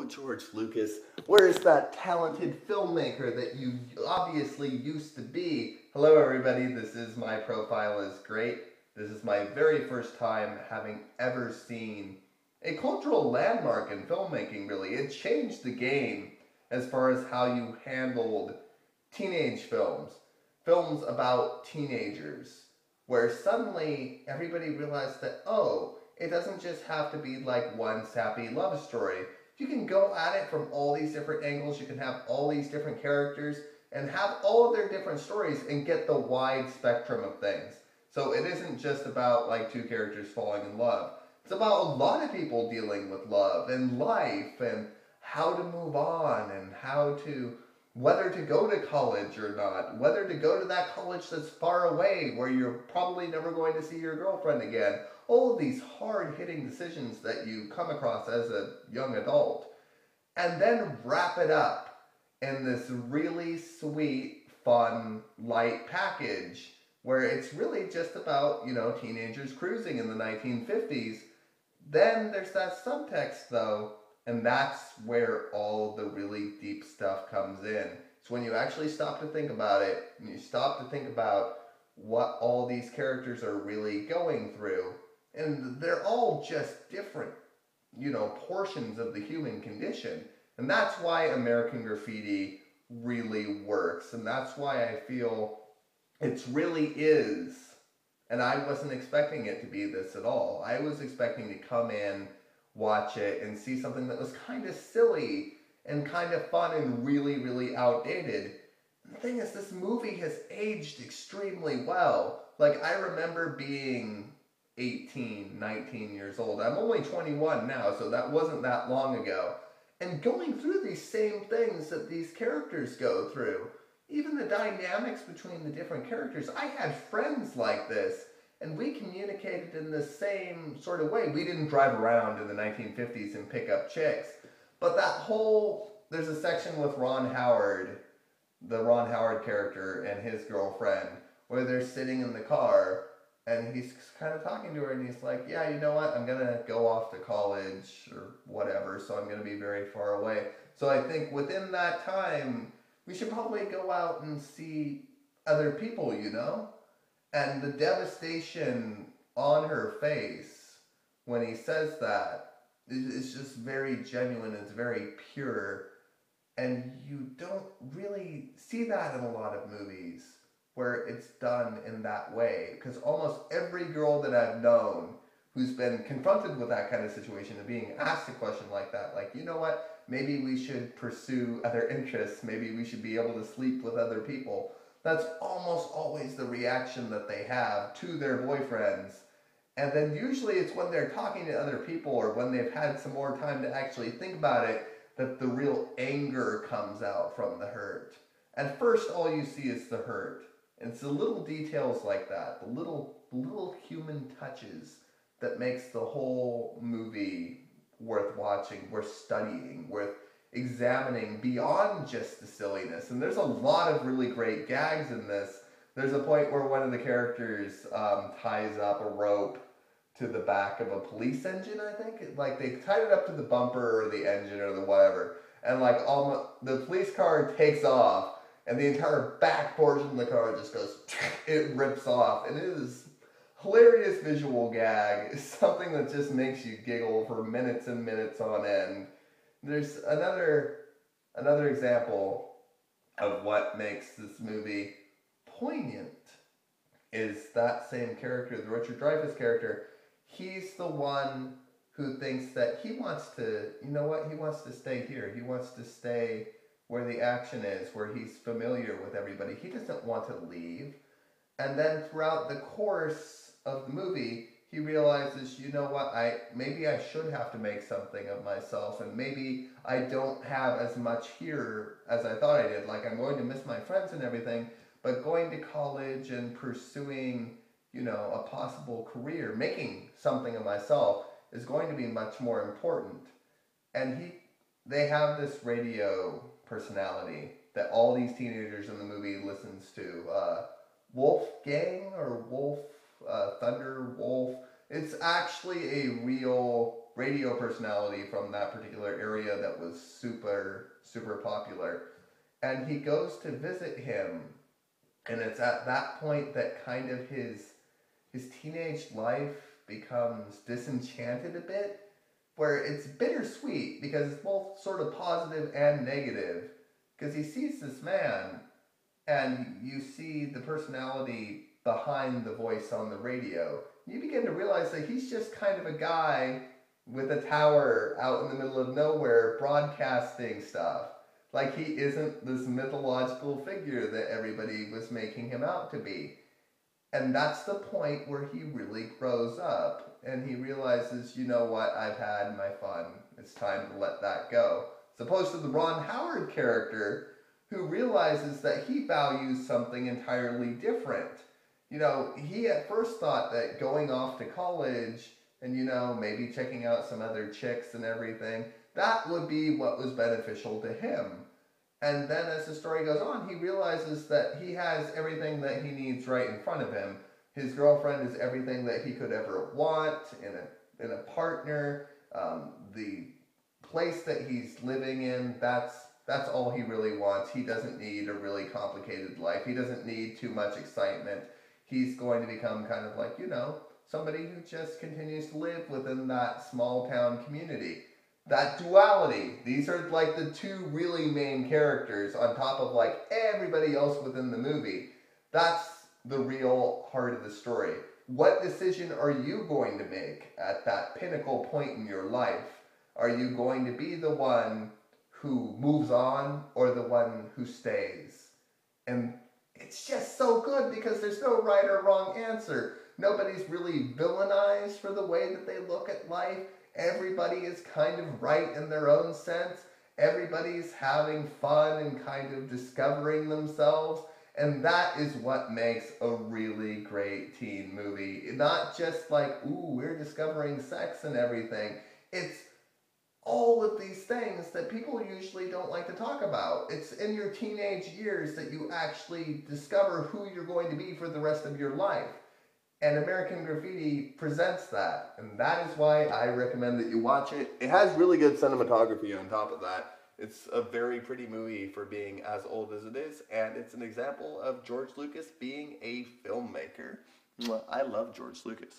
George Lucas, where's that talented filmmaker that you obviously used to be? Hello everybody, this is My Profile is Great. This is my very first time having ever seen a cultural landmark in filmmaking, really. It changed the game as far as how you handled teenage films. Films about teenagers, where suddenly everybody realized that, oh, it doesn't just have to be like one sappy love story. You can go at it from all these different angles. You can have all these different characters and have all of their different stories and get the wide spectrum of things. So it isn't just about like two characters falling in love. It's about a lot of people dealing with love and life and how to move on and whether to go to college or not, whether to go to that college that's far away where you're probably never going to see your girlfriend again. All of these hard-hitting decisions that you come across as a young adult. And then wrap it up in this really sweet, fun, light package where it's really just about, teenagers cruising in the 1950s. Then there's that subtext, though, and that's where all the really deep stuff comes in. It's when you actually stop to think about it, and you stop to think about what all these characters are really going through. And they're all just different, portions of the human condition. And that's why American Graffiti really works. And that's why I feel it really is. And I wasn't expecting it to be this at all. I was expecting to come in, watch it, and see something that was kind of silly and kind of fun and really, really outdated. And the thing is, this movie has aged extremely well. Like, I remember being 18, 19 years old. I'm only 21 now, so that wasn't that long ago. And going through these same things that these characters go through. Even the dynamics between the different characters. I had friends like this, and we communicated in the same sort of way. We didn't drive around in the 1950s and pick up chicks. But there's a section with Ron Howard, the Ron Howard character and his girlfriend, where they're sitting in the car, and he's kind of talking to her, and he's like, yeah, you know what, I'm going to go off to college or whatever, so I'm going to be very far away. So I think within that time, we should probably go out and see other people, And the devastation on her face when he says that is just very genuine, it's very pure. And you don't really see that in a lot of movies where it's done in that way. Because almost every girl that I've known who's been confronted with that kind of situation and being asked a question like that, like, you know what, maybe we should pursue other interests, maybe we should be able to sleep with other people. That's almost always the reaction that they have to their boyfriends. And then usually it's when they're talking to other people or when they've had some more time to actually think about it that the real anger comes out from the hurt. At first, all you see is the hurt. And it's the little details like that, the little human touches that makes the whole movie worth watching, worth studying, worth examining beyond just the silliness. And there's a lot of really great gags in this. There's a point where one of the characters ties up a rope to the back of a police engine, I think. Like, they tied it up to the bumper or the engine or the whatever. And, like, the police car takes off. And the entire back portion of the car just goes, it rips off. And it is hilarious visual gag. It's something that just makes you giggle for minutes and minutes on end. There's another example of what makes this movie poignant is that same character, the Richard Dreyfuss character. He's the one who thinks that he wants to, he wants to stay here. He wants to stay where the action is, where he's familiar with everybody. He doesn't want to leave. And then throughout the course of the movie, he realizes, maybe I should have to make something of myself, and maybe I don't have as much here as I thought I did. Like, I'm going to miss my friends and everything, but going to college and pursuing, a possible career, making something of myself is going to be much more important. And they have this radio personality that all these teenagers in the movie listens to. Wolfgang or Wolf, Thunder Wolf. It's actually a real radio personality from that particular area that was super, super popular. And he goes to visit him, and it's at that point that kind of his teenage life becomes disenchanted a bit, where it's bittersweet because it's both sort of positive and negative. Because he sees this man, and you see the personality behind the voice on the radio. You begin to realize that he's just kind of a guy with a tower out in the middle of nowhere broadcasting stuff. Like, he isn't this mythological figure that everybody was making him out to be. And that's the point where he really grows up and he realizes, you know what, I've had my fun. It's time to let that go. As opposed to the Ron Howard character, who realizes that he values something entirely different. You know, he at first thought that going off to college and, you know, maybe checking out some other chicks and everything, that would be what was beneficial to him. And then as the story goes on, he realizes that he has everything that he needs right in front of him. His girlfriend is everything that he could ever want in a partner. The place that he's living in, that's all he really wants. He doesn't need a really complicated life. He doesn't need too much excitement. He's going to become kind of like, you know, somebody who just continues to live within that small town community. That duality. These are like the two really main characters on top of like everybody else within the movie. That's the real heart of the story. What decision are you going to make at that pinnacle point in your life? Are you going to be the one who moves on or the one who stays? And it's just so good because there's no right or wrong answer. Nobody's really villainized for the way that they look at life. Everybody is kind of right in their own sense. Everybody's having fun and kind of discovering themselves. And that is what makes a really great teen movie. Not just like, ooh, we're discovering sex and everything. It's all of these things that people usually don't like to talk about. It's in your teenage years that you actually discover who you're going to be for the rest of your life. And American Graffiti presents that. And that is why I recommend that you watch it. It has really good cinematography on top of that. It's a very pretty movie for being as old as it is. And it's an example of George Lucas being a filmmaker. I love George Lucas.